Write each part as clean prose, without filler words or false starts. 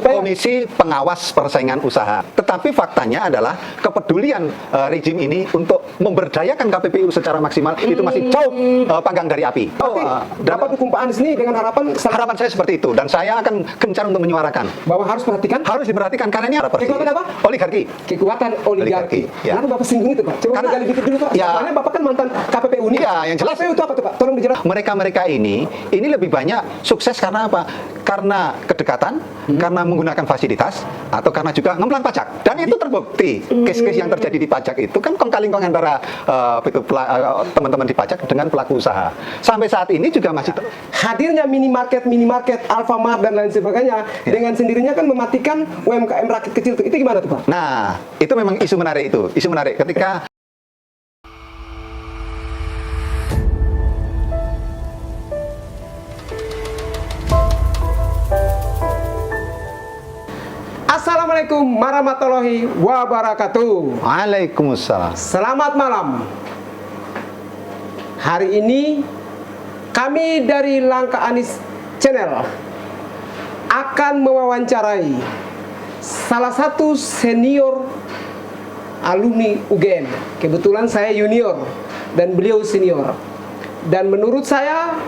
Komisi Pengawas Persaingan Usaha. Tetapi faktanya adalah kepedulian rejim ini untuk memberdayakan KPPU secara maksimal itu masih jauh panggang dari api. Bapak dukung Pak Anies ini dengan harapan Harapan saya seperti itu, dan saya akan gencar untuk menyuarakan bahwa harus perhatikan. harus diperhatikan karena ini Kekuatan apa? Oligarki. Kekuatan oligarki. Ya. Kenapa Bapak singgung itu, Pak? Coba Karena- gali dikit dulu, Pak. ya. Soalnya Bapak kan mantan KPPU nih. Iya, yang jelas. KPPU itu apa tuh, Pak? Tolong dijelaskan. Mereka ini lebih banyak sukses karena apa? Karena kedekatan, karena menggunakan fasilitas, atau karena juga ngemplang pajak. Dan itu terbukti. Case-case yang terjadi di pajak itu kan kong-kali-kong antara teman-teman di pajak dengan pelaku usaha. Sampai saat ini juga masih Hadirnya minimarket, Alfamart dan lain sebagainya dengan sendirinya kan mematikan UMKM rakyat kecil itu gimana tuh, Pak? Nah, itu memang isu menarik itu. Isu menarik ketika Assalamualaikum warahmatullahi wabarakatuh. Waalaikumsalam. Selamat malam. Hari ini kami dari Langkah Anies Channel akan mewawancarai salah satu senior alumni UGM. Kebetulan saya junior dan beliau senior. Dan menurut saya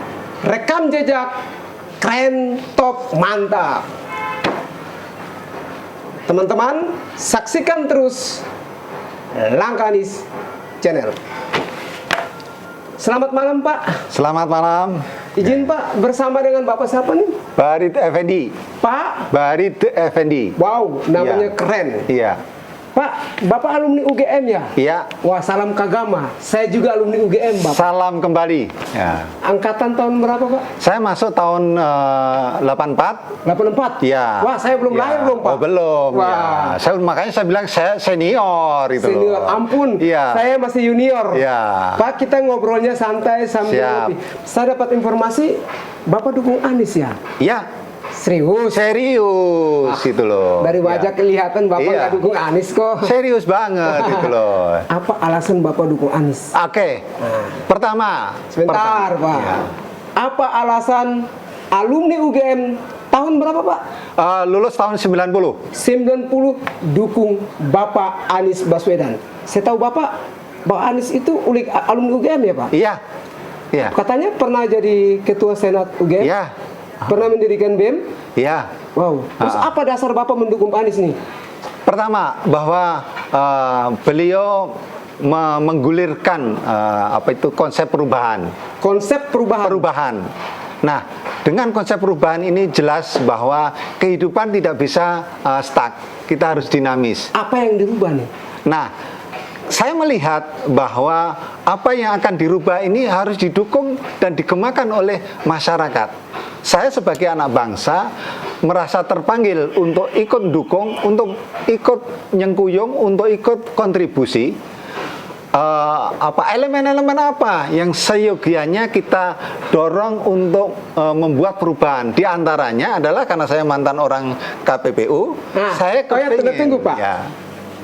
rekam jejak keren, top, mantap. Teman-teman, saksikan terus Langkah Anies Channel. Selamat malam, Pak. Selamat malam. Izin, Pak, bersama dengan Bapak siapa nih? Barit Effendi. Pak. Barit Effendi. Wow, namanya Iya. keren. Iya. Pak, Bapak alumni UGM ya? Iya. Wah, salam kagama. Saya juga alumni UGM, Bapak. Salam kembali. Ya. Angkatan tahun berapa, Pak? Saya masuk tahun 84. 84? Iya. Wah, saya belum Ya. lahir belum, Pak. Oh, belum. Wah. Ya. Makanya saya bilang saya senior itu. Senior, loh. ampun. Iya. Saya masih junior. Iya. Pak, kita ngobrolnya santai sambil Siap. ngopi. Saya dapat informasi Bapak dukung Anies ya? Iya. Serius? Serius itu loh. Dari wajah Ya. kelihatan Bapak Iya. nggak dukung Anies kok. Serius banget itu loh. Apa alasan Bapak dukung Anies? Oke. Pertama. Sebentar, Pak. Ya. Apa alasan alumni UGM tahun berapa, Pak? Lulus tahun 90. 90 dukung Bapak Anies Baswedan. Saya tahu Bapak Anies itu alumni UGM ya, Pak? Iya. Iya. Katanya pernah jadi ketua senat UGM? Iya. Pernah mendirikan BEM? Iya. Wow. Terus apa dasar Bapak mendukung Pak Anies nih? Pertama, bahwa beliau menggulirkan konsep perubahan. Konsep perubahan. Nah, dengan konsep perubahan ini jelas bahwa kehidupan tidak bisa stuck. Kita harus dinamis. Apa yang dirubah nih? Nah, saya melihat bahwa apa yang akan dirubah ini harus didukung dan digemakan oleh masyarakat. Saya sebagai anak bangsa merasa terpanggil untuk ikut dukung, untuk ikut nyengkuyung, untuk ikut kontribusi. Elemen-elemen apa yang seyogianya kita dorong untuk membuat perubahan. Di antaranya adalah karena saya mantan orang KPPU, Nah, saya tunggu, Pak. Ya.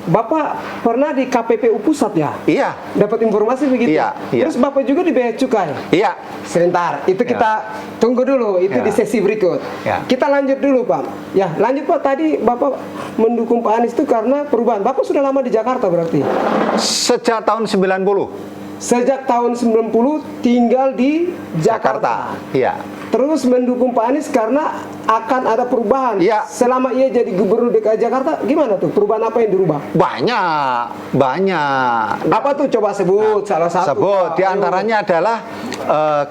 Bapak pernah di KPPU Pusat ya? Iya. Dapat informasi begitu? Iya, iya. Terus Bapak juga di Bea Cukai? Iya. Sebentar, itu kita tunggu dulu, itu Ya. di sesi berikut. Ya. Kita lanjut dulu, Pak. Ya, lanjut, Pak. Tadi Bapak mendukung Pak Anies itu karena perubahan. Bapak sudah lama di Jakarta berarti? Sejak tahun 90. Sejak tahun 90 tinggal di Jakarta. Iya. Terus mendukung Pak Anies karena akan ada perubahan. Iya. Selama ia jadi gubernur DKI Jakarta, gimana tuh? Perubahan apa yang dirubah? Banyak. Apa tuh? Coba sebut salah satu. Sebut Pak. di antaranya adalah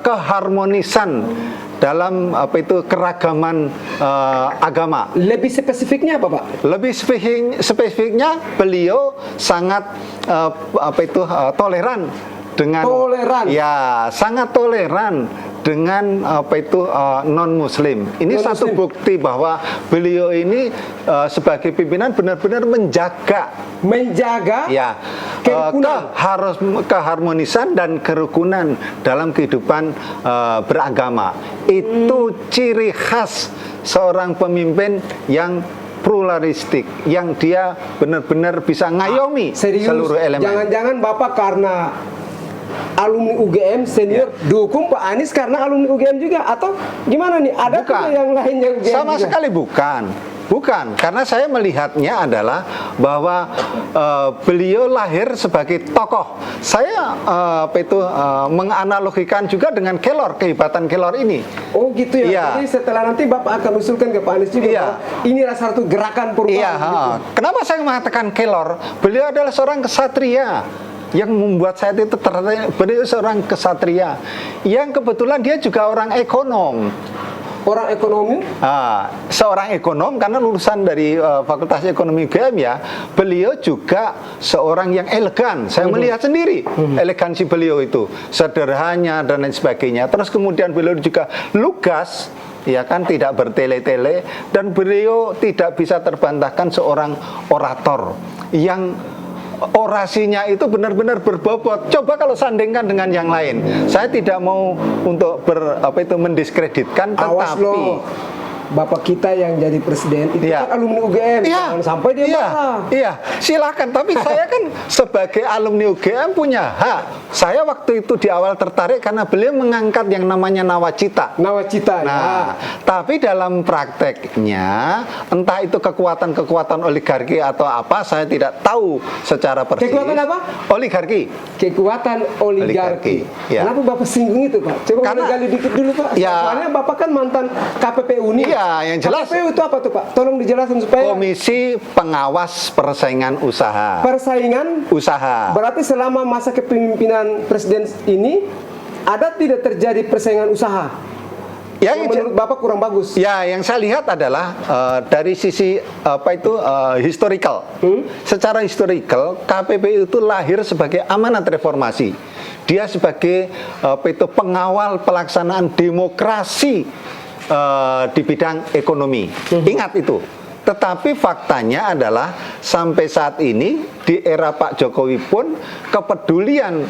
keharmonisan dalam keragaman agama. Lebih spesifiknya apa, Pak? Lebih spesifiknya beliau sangat toleran dengan ya, sangat toleran dengan non muslim. Ini satu bukti bahwa beliau ini sebagai pimpinan benar-benar menjaga ya keharmonisan dan kerukunan dalam kehidupan beragama. Itu ciri khas seorang pemimpin yang pluralistik, yang dia benar-benar bisa ngayomi seluruh elemen. Jangan-jangan Bapak karena alumni UGM senior dukung Pak Anies karena alumni UGM juga, atau gimana nih? Ada juga yang lainnya UGM sama juga? sekali bukan. Bukan, karena saya melihatnya adalah bahwa beliau lahir sebagai tokoh. Saya menganalogikan juga dengan Kelor, kehebatan Kelor ini. Oh gitu ya. Iya. Jadi setelah nanti Bapak akan usulkan ke Pak Anies juga Iya. bahwa inilah satu gerakan perubahan. Iya, gitu. kenapa saya mengatakan Kelor? Beliau adalah seorang kesatria. Yang membuat saya itu tertarik, beliau seorang kesatria yang kebetulan dia juga orang ekonom. Orang ekonomi. Seorang ekonom karena lulusan dari Fakultas Ekonomi UGM ya. Beliau juga seorang yang elegan. Saya melihat sendiri elegansi beliau itu, sederhana dan lain sebagainya. Terus kemudian beliau juga lugas, ya kan, tidak bertele-tele, dan beliau tidak bisa terbantahkan seorang orator yang orasinya itu benar-benar berbobot. Coba kalau sandingkan dengan yang lain. Saya tidak mau untuk mendiskreditkan, Awas tetapi loh. Bapak kita yang jadi presiden itu Iya. kan alumni UGM, jangan sampai dia marah. Iya, silakan. Tapi saya kan sebagai alumni UGM punya hak. Saya waktu itu di awal tertarik karena beliau mengangkat yang namanya nawacita. Nawacita. Nah, tapi dalam prakteknya, entah itu kekuatan-kekuatan oligarki atau apa, saya tidak tahu secara persis. Kekuatan apa? Oligarki. Kekuatan oligarki. Ya. Kenapa Bapak singgung itu, Pak? Coba Karena- gali dikit dulu, Pak. Ya. Soalnya Bapak kan mantan KPPU nih. Iya, yang jelas. KPPU itu apa tuh, Pak? Tolong dijelaskan supaya Komisi Pengawas Persaingan Usaha. persaingan. Usaha. Berarti selama masa kepemimpinan presiden ini ada tidak terjadi persaingan usaha? Yang menurut Bapak kurang bagus. Ya, yang saya lihat adalah dari sisi historical. Secara historical, KPPU itu lahir sebagai amanat reformasi. Dia sebagai pengawal pelaksanaan demokrasi di bidang ekonomi. Ingat itu. Tetapi faktanya adalah sampai saat ini di era Pak Jokowi pun kepedulian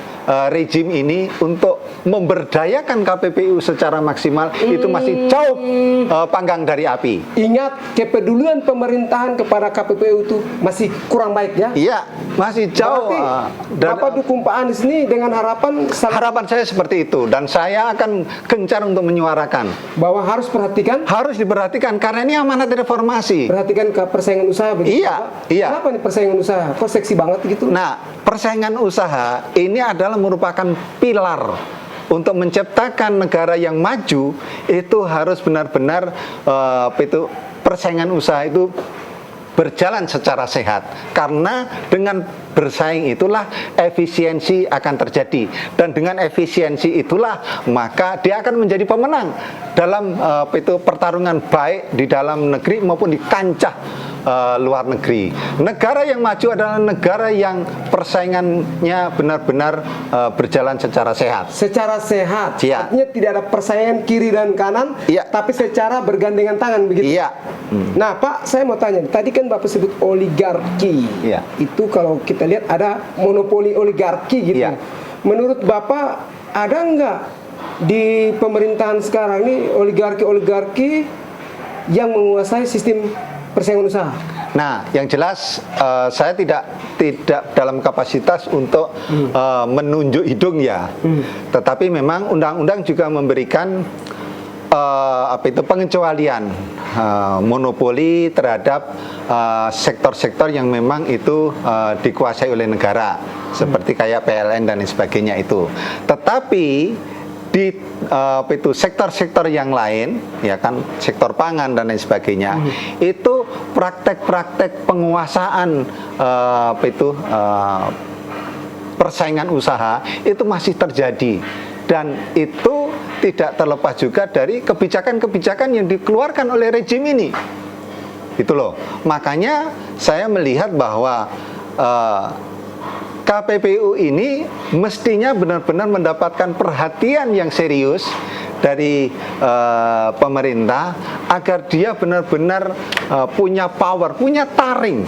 rejim ini untuk memberdayakan KPPU secara maksimal itu masih jauh panggang dari api. Ingat, kepedulian pemerintahan kepada KPPU itu masih kurang baik ya? Iya, masih jauh. Berarti Bapak dukung Pak Anies ini dengan harapan harapan saya seperti itu, dan saya akan gencar untuk menyuarakan. bahwa harus perhatikan Harus diperhatikan karena ini amanat reformasi. perhatikan ke persaingan usaha begitu, Iya, Pak? iya. Kenapa nih persaingan usaha? Kok seksi banget gitu? Nah, persaingan usaha ini adalah merupakan pilar untuk menciptakan negara yang maju. Itu harus benar-benar persaingan usaha itu berjalan secara sehat, karena dengan bersaing itulah efisiensi akan terjadi, dan dengan efisiensi itulah maka dia akan menjadi pemenang dalam pertarungan baik di dalam negeri maupun di kancah luar negeri. Negara yang maju adalah negara yang persaingannya benar-benar berjalan secara sehat. Secara sehat, Iya. artinya tidak ada persaingan kiri dan kanan, Iya. tapi secara bergandengan tangan begitu. Iya. Nah, Pak, saya mau tanya, tadi kan Bapak sebut oligarki. Iya. Itu kalau kita lihat ada monopoli oligarki gitu. Iya. Menurut Bapak ada nggak di pemerintahan sekarang ini oligarki-oligarki yang menguasai sistem persaingan usaha? Nah, yang jelas saya tidak dalam kapasitas untuk menunjuk hidung ya. Tetapi memang undang-undang juga memberikan pengecualian monopoli terhadap sektor-sektor yang memang itu dikuasai oleh negara, seperti kayak PLN dan lain sebagainya itu. Tetapi di sektor-sektor yang lain, ya kan, sektor pangan dan lain sebagainya, itu praktek-praktek penguasaan persaingan usaha itu masih terjadi, dan itu tidak terlepas juga dari kebijakan-kebijakan yang dikeluarkan oleh rejim ini. Itu loh. Makanya saya melihat bahwa KPPU ini mestinya benar-benar mendapatkan perhatian yang serius dari pemerintah, agar dia benar-benar punya power, punya taring.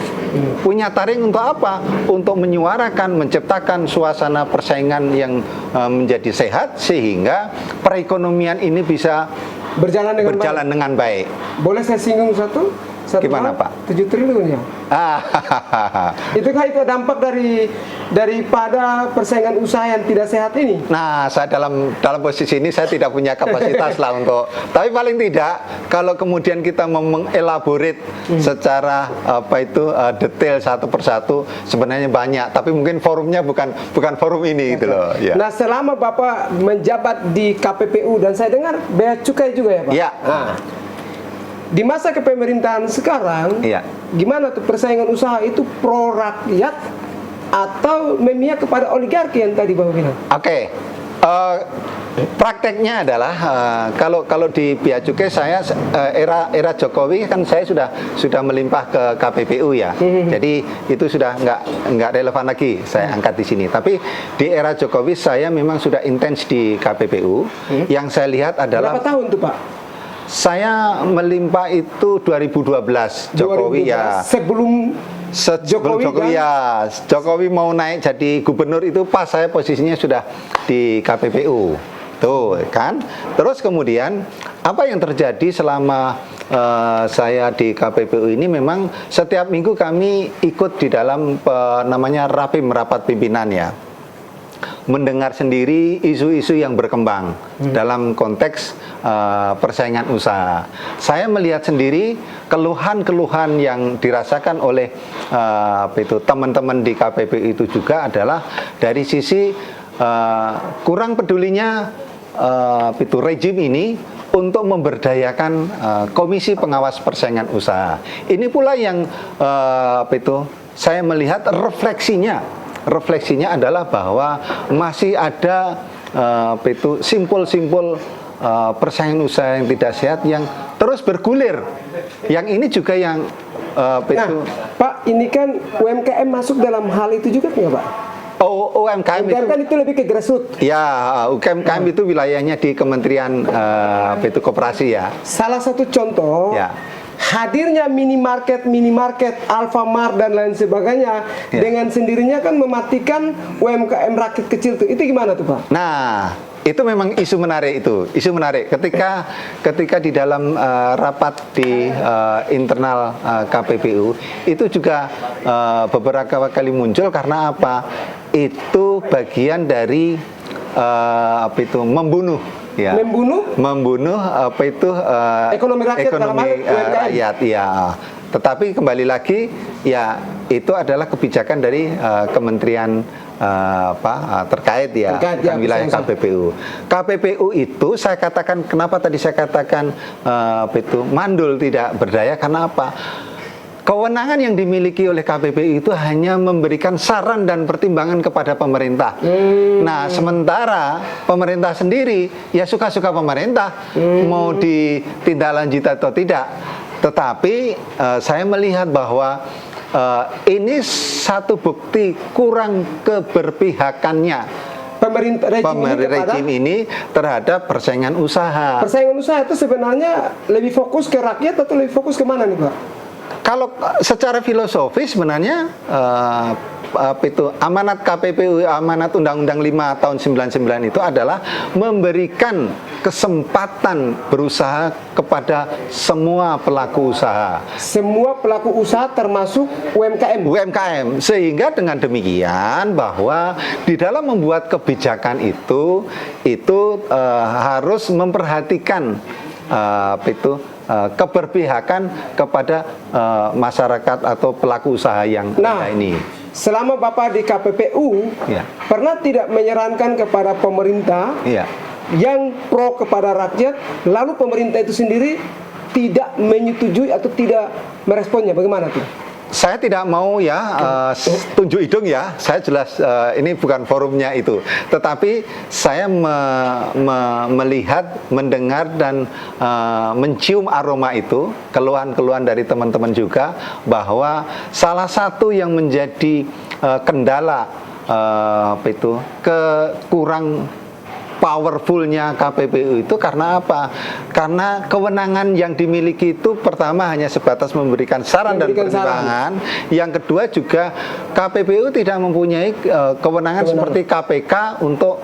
Punya taring untuk apa? Untuk menyuarakan, menciptakan suasana persaingan yang menjadi sehat, sehingga perekonomian ini bisa Berjalan dengan baik. dengan baik. Boleh saya singgung satu Gimana, hal? Pak? 7 triliun ya. Itu dampak daripada persaingan usaha yang tidak sehat ini. Nah, saya dalam posisi ini saya tidak punya kapasitas lah untuk. Tapi paling tidak kalau kemudian kita mengelaborate secara detail satu persatu, sebenarnya banyak. Tapi mungkin forumnya bukan forum ini gitu loh. Ya. Nah, selama Bapak menjabat di KPPU dan saya dengar bea cukai juga ya Pak. Ya. Nah, di masa kepemerintahan sekarang, Iya. gimana tuh persaingan usaha itu pro rakyat atau memihak kepada oligarki yang tadi Bapak bilang? Oke. Prakteknya adalah kalau di bea cukai saya era Jokowi kan saya sudah melimpah ke KPPU ya. Jadi itu sudah nggak relevan lagi saya angkat di sini. Tapi di era Jokowi saya memang sudah intens di KPPU. Yang saya lihat adalah berapa tahun tuh Pak? Saya melimpah itu 2012 Jokowi 2012, ya. Sebelum Jokowi ya. Jokowi mau naik jadi gubernur itu pas saya posisinya sudah di KPPU. Tuh kan. Terus kemudian apa yang terjadi selama saya di KPPU ini memang setiap minggu kami ikut di dalam namanya Rapim, rapat pimpinan ya. Mendengar sendiri isu-isu yang berkembang dalam konteks persaingan usaha. Saya melihat sendiri keluhan-keluhan yang dirasakan oleh teman-teman di KPPU itu juga adalah dari sisi kurang pedulinya rejim ini untuk memberdayakan Komisi Pengawas Persaingan Usaha. Ini pula yang saya melihat refleksinya adalah bahwa masih ada simpul-simpul persaingan usaha yang tidak sehat yang terus bergulir. Yang ini juga yang Pak, ini kan UMKM masuk dalam hal itu juga nggak Pak? UMKM kan itu lebih ke grassroots. Ya, UMKM itu wilayahnya di Kementerian Koperasi ya. Salah satu contoh ya. Hadirnya minimarket, Alfamart dan lain sebagainya dengan sendirinya kan mematikan UMKM rakyat kecil tuh. Itu gimana tuh Pak? Nah, itu memang isu menarik itu. Isu menarik ketika di dalam rapat di internal KPPU itu juga beberapa kali muncul karena apa? Itu bagian dari membunuh ya. Membunuh ekonomi rakyat ya. Tetapi kembali lagi ya itu adalah kebijakan dari kementerian terkait ya wilayah KPPU. KPPU itu saya katakan kenapa tadi saya katakan mandul tidak berdaya karena apa? Kewenangan yang dimiliki oleh KPPU itu hanya memberikan saran dan pertimbangan kepada pemerintah. Nah, sementara pemerintah sendiri ya suka-suka pemerintah mau ditindaklanjuti atau tidak. Tetapi saya melihat bahwa ini satu bukti kurang keberpihakannya rejim ini terhadap persaingan usaha. Persaingan usaha itu sebenarnya lebih fokus ke rakyat atau lebih fokus ke mana nih Pak? Kalau secara filosofis sebenarnya amanat KPPU, amanat Undang-Undang 5 tahun 99 itu adalah memberikan kesempatan berusaha kepada semua pelaku usaha. Semua pelaku usaha termasuk UMKM. Sehingga dengan demikian bahwa di dalam membuat kebijakan itu harus memperhatikan keberpihakan kepada masyarakat atau pelaku usaha yang ini. Selama Bapak di KPPU, pernah tidak menyarankan kepada pemerintah yang pro kepada rakyat, lalu pemerintah itu sendiri tidak menyetujui atau tidak meresponnya, bagaimana tuh? Saya tidak mau tunjuk hidung ya, saya jelas ini bukan forumnya itu. Tetapi saya melihat, mendengar dan mencium aroma itu, keluhan-keluhan dari teman-teman juga bahwa salah satu yang menjadi kendala kurang powerfulnya KPPU itu karena apa? Karena kewenangan yang dimiliki itu pertama hanya sebatas memberikan saran dan pertimbangan. Yang kedua juga KPPU tidak mempunyai kewenangan seperti KPK untuk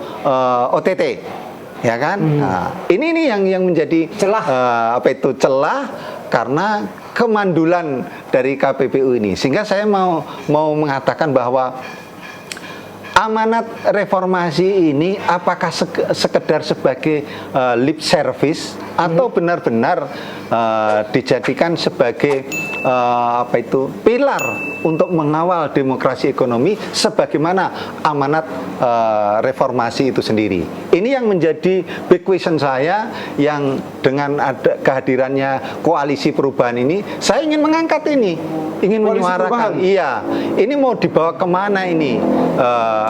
OTT, ya kan? Nah, ini yang menjadi celah karena kemandulan dari KPPU ini. Sehingga saya mau mengatakan bahwa amanat reformasi ini apakah sekedar sebagai lip service atau benar-benar dijadikan sebagai pilar untuk mengawal demokrasi ekonomi sebagaimana amanat reformasi itu sendiri. Ini yang menjadi big question saya, yang dengan ada kehadirannya koalisi perubahan ini, saya ingin mengangkat ini, ingin menyuarakan. Iya, ini mau dibawa kemana ini?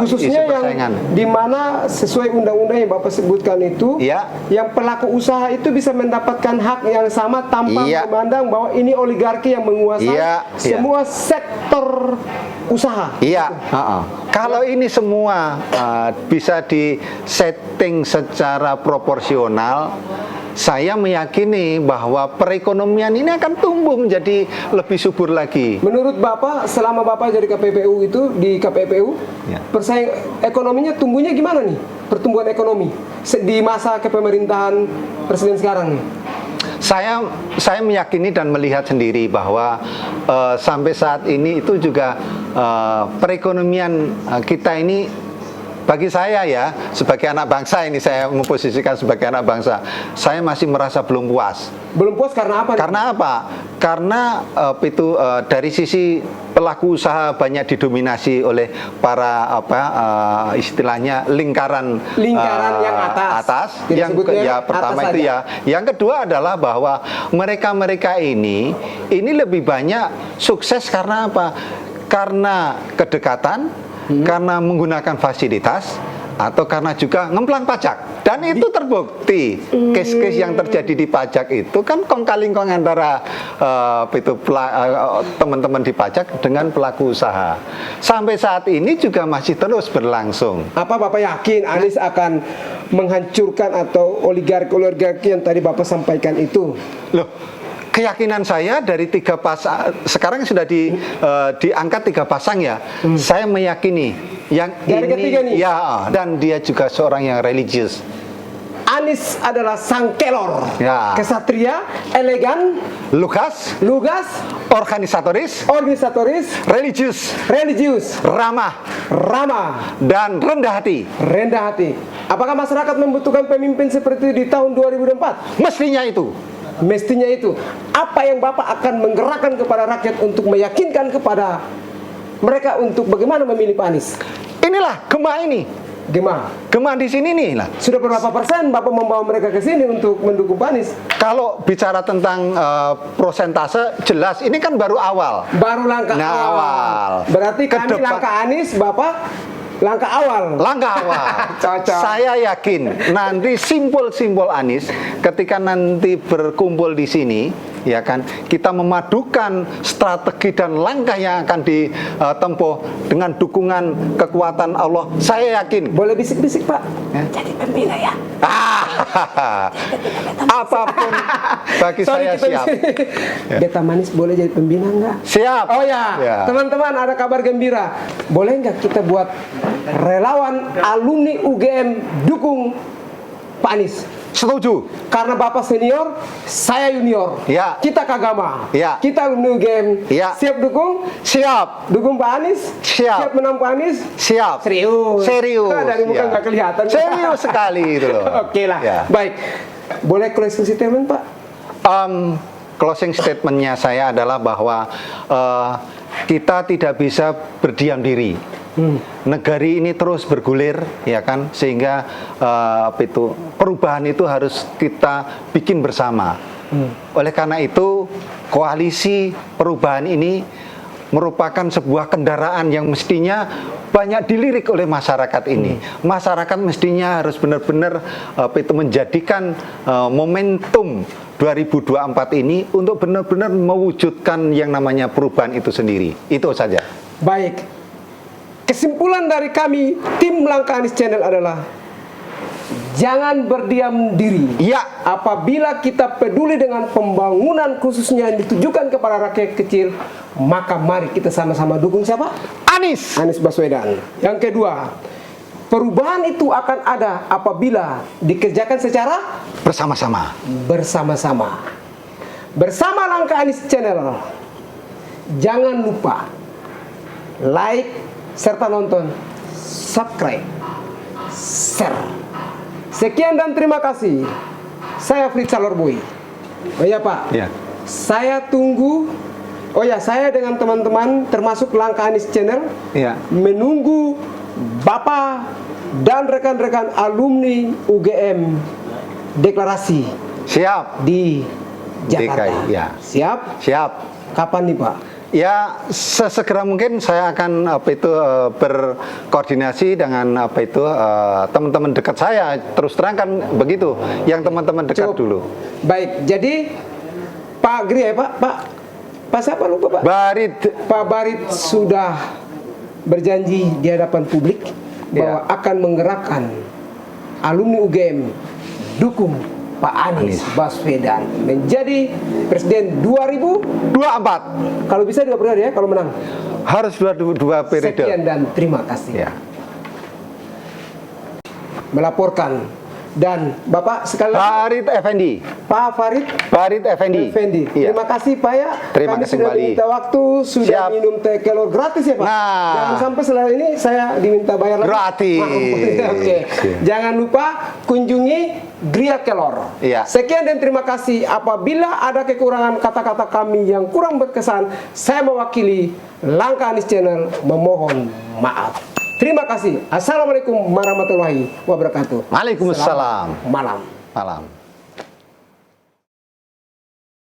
Khususnya yang di mana sesuai undang-undang yang Bapak sebutkan itu, yang pelaku usaha itu bisa mendapatkan hak yang sama tanpa memandang bahwa ini oligarki yang menguasai semua sektor usaha. Kalau ini semua bisa disetting secara proporsional, saya meyakini bahwa perekonomian ini akan tumbuh menjadi lebih subur lagi. Menurut Bapak, selama Bapak jadi KPPU itu, di KPPU, persaing ekonominya tumbuhnya gimana nih? Pertumbuhan ekonomi di masa kepemerintahan Presiden sekarang nih? Saya meyakini dan melihat sendiri bahwa sampai saat ini itu juga perekonomian kita ini, bagi saya ya, sebagai anak bangsa ini, saya memposisikan sebagai anak bangsa, saya masih merasa belum puas. Belum puas karena apa? Karena apa? Karena dari sisi pelaku usaha banyak didominasi oleh para istilahnya lingkaran yang atas. Yang pertama itu ya. Yang kedua adalah bahwa mereka ini lebih banyak sukses karena apa? Karena kedekatan, karena menggunakan fasilitas, atau karena juga ngemplang pajak. Dan itu terbukti. Case-case yang terjadi di pajak itu kan kong-kali-kong antara teman-teman di pajak dengan pelaku usaha. Sampai saat ini juga masih terus berlangsung. Apa Bapak yakin Anies akan menghancurkan atau oligarki yang tadi Bapak sampaikan itu? Loh, keyakinan saya dari 3 pasang, sekarang sudah diangkat 3 pasang ya. Saya meyakini yang dari ini ketiga nih. Ya, dan dia juga seorang yang religius. Anies adalah sang kelor, kesatria, elegan, lugas, organisatoris, religius, ramah, dan rendah hati. Apakah masyarakat membutuhkan pemimpin seperti itu di tahun 2024? Mestinya itu. Apa yang Bapak akan menggerakkan kepada rakyat untuk meyakinkan kepada mereka untuk bagaimana memilih Pak Anies? Inilah Gema ini. Gema di sini nih lah. Sudah berapa persen Bapak membawa mereka ke sini untuk mendukung Pak Anies? Kalau bicara tentang persentase, jelas ini kan baru awal. Baru langkah awal. Berarti kami langkah Anies, Bapak langkah awal. Cocok. Saya yakin nanti simbol-simbol Anies ketika nanti berkumpul di sini, ya kan, kita memadukan strategi dan langkah yang akan ditempuh dengan dukungan kekuatan Allah. Saya yakin. Boleh bisik-bisik Pak? Jadi pembina ya. Apapun bagi saya siap. Beta Manis boleh jadi pembina enggak? Siap. Oh ya, teman-teman ada kabar gembira. Boleh nggak kita buat relawan alumni UGM dukung Pak Anies? Setuju. Karena Bapak senior, saya junior. Kita kagama. Kita alumni UGM. Siap dukung? Siap. Dukung Pak Anies? Siap menang Pak Anies? Siap. Serius. Dari muka nggak kelihatan. Serius sekali itu loh. Oke lah. Baik. Boleh closing statement Pak? Closing statementnya saya adalah bahwa kita tidak bisa berdiam diri. Negari ini terus bergulir, ya kan, sehingga perubahan itu harus kita bikin bersama. Oleh karena itu, koalisi perubahan ini merupakan sebuah kendaraan yang mestinya banyak dilirik oleh masyarakat ini. Masyarakat mestinya harus benar-benar menjadikan momentum 2024 ini untuk benar-benar mewujudkan yang namanya perubahan itu sendiri. Itu saja. Baik. Kesimpulan dari kami, tim Langkah Anies Channel adalah jangan berdiam diri. Apabila kita peduli dengan pembangunan khususnya yang ditujukan kepada rakyat kecil, maka mari kita sama-sama dukung siapa? Anies Baswedan. Yang kedua, perubahan itu akan ada apabila dikerjakan secara bersama-sama. bersama Langkah Anies Channel. Jangan lupa like serta nonton, subscribe, share. Sekian dan terima kasih. Saya Fritz Salorboy. Oh ya Pak, Ya. saya tunggu. Oh ya, saya dengan teman-teman termasuk Langkah Anies Channel Ya. menunggu Bapak dan rekan-rekan alumni UGM deklarasi Siap. di Jakarta. DKI, ya. Siap? Siap. Kapan nih Pak? Ya, sesegera mungkin saya akan berkoordinasi dengan teman-teman dekat saya. Terus terang kan begitu, yang teman-teman dekat Cukup. dulu. Baik, jadi Pak Gri ya Pak siapa lupa Pak? Barit. Pak Barit sudah berjanji di hadapan publik bahwa akan menggerakkan alumni UGM dukung Pak Anies Baswedan menjadi presiden 2024. Kalau bisa 2 periode ya, kalau menang. Harus dua periode. Sekian dan terima kasih. Ya. Melaporkan. Dan Bapak sekali lagi Farid Effendi. Pak Farid Farid Effendi. Iya. Terima kasih Pak ya. Terima Kami kasih sudah kembali. diminta waktu, sudah Siap. minum teh kelor gratis ya Pak. Nah. Jangan sampai setelah ini saya diminta bayar lagi. Gratis. Oke. Jangan lupa kunjungi Gria Kelor. Iya. Sekian dan terima kasih. Apabila ada kekurangan kata-kata kami yang kurang berkesan, saya mewakili Langkah Anies Channel memohon maaf. Terima kasih. Assalamualaikum warahmatullahi wabarakatuh. Waalaikumsalam. Selamat malam. Malam.